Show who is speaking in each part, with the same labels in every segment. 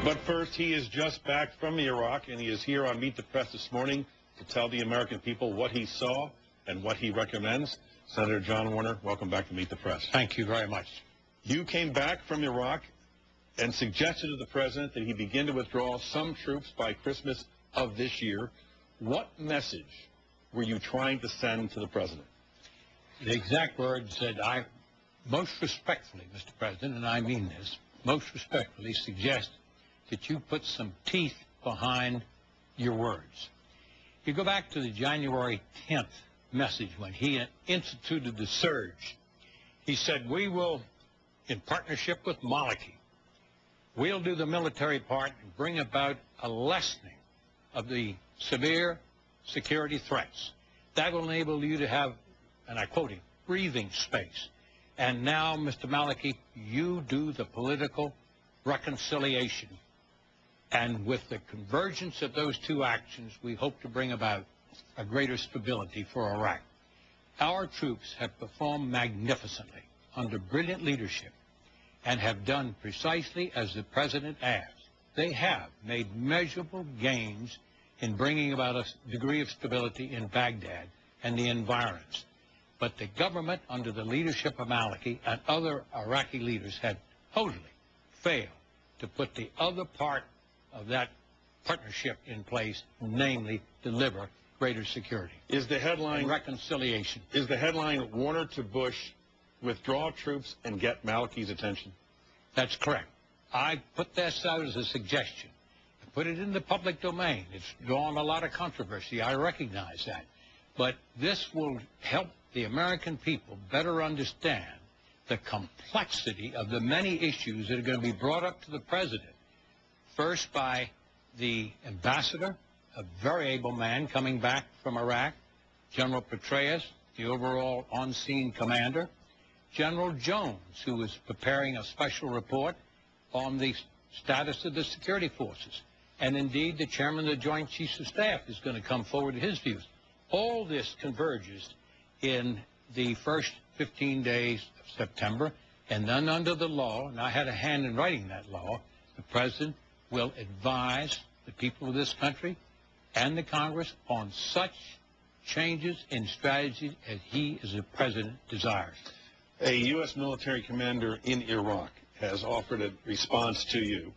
Speaker 1: But first, he is just back from Iraq, and he is here on Meet the Press this morning to tell the American people what he saw and what he recommends. Senator John Warner, welcome back to Meet the Press.
Speaker 2: Thank you very much.
Speaker 1: You came back from Iraq and suggested to the president that he begin to withdraw some troops by Christmas of this year. What message were you trying to send to the president?
Speaker 2: The exact words said, I most respectfully, Mr. President, and I mean this, most respectfully suggest that you put some teeth behind your words. You go back to the January 10th message when he instituted the surge. He said, we will, in partnership with Maliki, we'll do the military part and bring about a lessening of the severe security threats. That will enable you to have, and I quote him, breathing space. And now, Mr. Maliki, you do the political reconciliation. And with the convergence of those two actions, we hope to bring about a greater stability for Iraq. Our troops have performed magnificently under brilliant leadership and have done precisely as the President asked. They have made measurable gains in bringing about a degree of stability in Baghdad and the environs. But the government, under the leadership of Maliki and other Iraqi leaders, had totally failed to put the other part of that partnership in place, namely deliver greater security.
Speaker 1: Is the headline
Speaker 2: and reconciliation?
Speaker 1: Is the headline Warner to Bush, withdraw troops and get Maliki's attention?
Speaker 2: That's correct. I put this out as a suggestion. I put it in the public domain. It's drawn a lot of controversy. I recognize that. But this will help the American people better understand the complexity of the many issues that are going to be brought up to the President. First by the ambassador, a very able man coming back from Iraq, General Petraeus, the overall on-scene commander, General Jones, who is preparing a special report on the status of the security forces, and indeed the chairman of the Joint Chiefs of Staff is going to come forward with his views. All this converges in the first 15 days of September, and then under the law, and I had a hand in writing that law, the President will advise the people of this country and the Congress on such changes in strategy as he, as the President, desires.
Speaker 1: A U.S. military commander in Iraq has offered a response to you.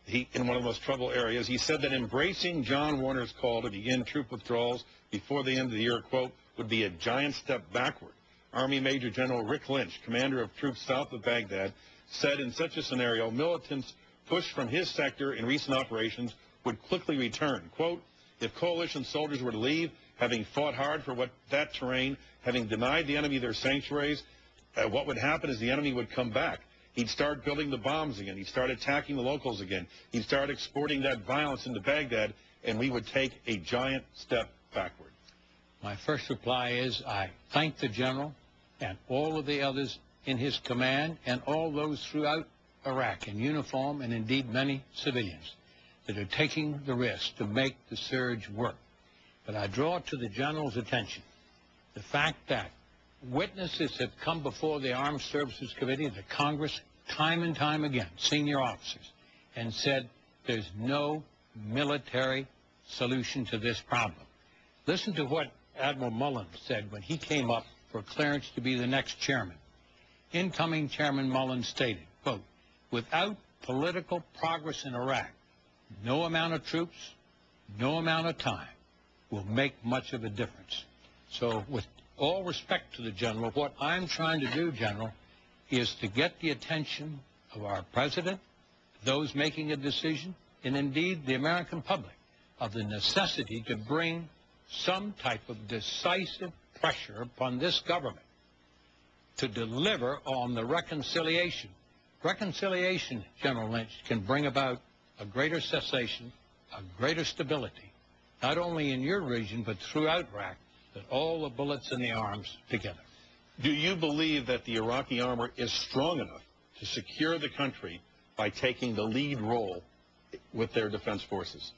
Speaker 1: In one of the most troubled areas, he said that embracing John Warner's call to begin troop withdrawals before the end of the year, quote, would be a giant step backward. Army Major General Rick Lynch, commander of troops south of Baghdad, said in such a scenario, militants pushed from his sector in recent operations would quickly return. Quote, if coalition soldiers were to leave, having fought hard for that terrain, having denied the enemy their sanctuaries, what would happen is the enemy would come back. He'd start building the bombs again. He'd start attacking the locals again. He'd start exporting that violence into Baghdad, and we would take a giant step backward.
Speaker 2: My first reply is I thank the general and all of the others in his command and all those throughout Iraq in uniform and indeed many civilians that are taking the risk to make the surge work. But I draw to the general's attention the fact that witnesses have come before the Armed Services Committee, the Congress, time and time again, senior officers, and said there's no military solution to this problem. Listen to what Admiral Mullen said when he came up for clearance to be the next chairman. Incoming Chairman Mullen stated, quote, without political progress in Iraq, no amount of troops, no amount of time will make much of a difference. So with all respect to the general, what I'm trying to do, General, is to get the attention of our President, those making a decision, and indeed the American public, of the necessity to bring some type of decisive pressure upon this government to deliver on the reconciliation. Reconciliation, General Lynch, can bring about a greater cessation, a greater stability, not only in your region, but throughout Iraq, that all the bullets and the arms together.
Speaker 1: Do you believe that the Iraqi armor is strong enough to secure the country by taking the lead role with their defense forces?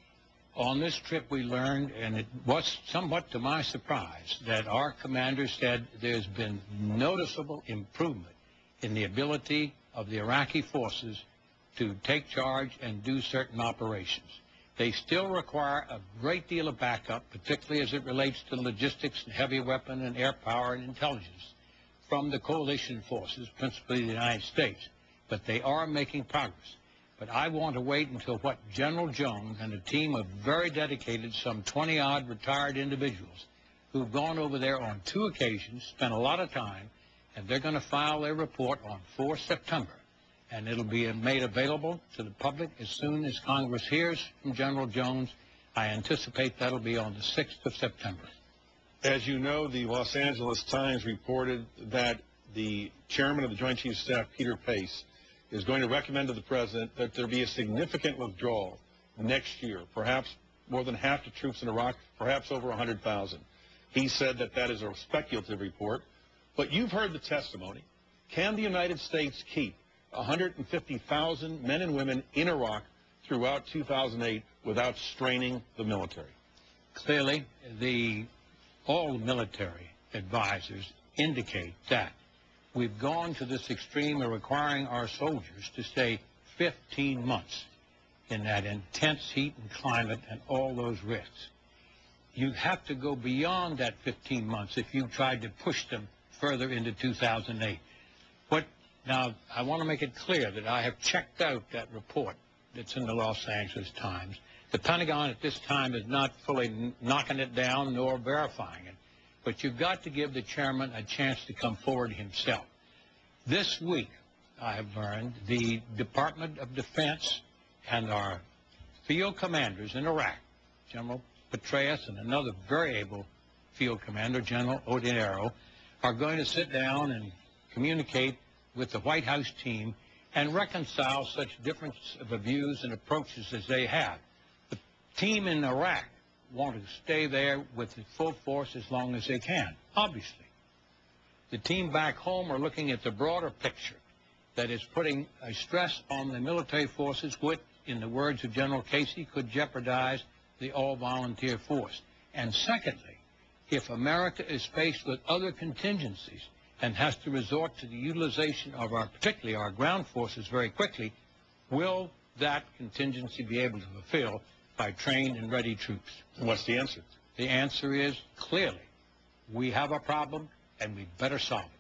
Speaker 2: On this trip we learned, and it was somewhat to my surprise, that our commander said there's been noticeable improvement in the ability of the Iraqi forces to take charge and do certain operations. They still require a great deal of backup, particularly as it relates to logistics and heavy weapon and air power and intelligence from the coalition forces, principally the United States. But they are making progress. But I want to wait until what General Jones and a team of very dedicated, some 20-odd retired individuals who've gone over there on 2 occasions, spent a lot of time, and they're going to file their report on 4 September. And it'll be made available to the public as soon as Congress hears from General Jones. I anticipate that'll be on the 6th of September.
Speaker 1: As you know, the Los Angeles Times reported that the chairman of the Joint Chiefs of Staff, Peter Pace, is going to recommend to the president that there be a significant withdrawal next year, perhaps more than half the troops in Iraq, perhaps over 100,000. He said that that is a speculative report, but you've heard the testimony. Can the United States keep 150,000 men and women in Iraq throughout 2008 without straining the military?
Speaker 2: Clearly, all military advisors indicate that we've gone to this extreme of requiring our soldiers to stay 15 months in that intense heat and climate and all those risks. You have to go beyond that 15 months if you tried to push them further into 2008. Now, I want to make it clear that I have checked out that report that's in the Los Angeles Times. The Pentagon at this time is not fully knocking it down nor verifying it. But you've got to give the chairman a chance to come forward himself. This week, I have learned, the Department of Defense and our field commanders in Iraq, General Petraeus and another very able field commander, General Odinero, are going to sit down and communicate with the White House team and reconcile such difference of views and approaches as they have. The team in Iraq want to stay there with the full force as long as they can, obviously. The team back home are looking at the broader picture that is putting a stress on the military forces, which, in the words of General Casey, could jeopardize the all-volunteer force. And secondly, if America is faced with other contingencies and has to resort to the utilization of particularly our ground forces very quickly, will that contingency be able to fulfill by trained and ready troops?
Speaker 1: And what's the answer?
Speaker 2: The answer is, clearly, we have a problem and we better solve it.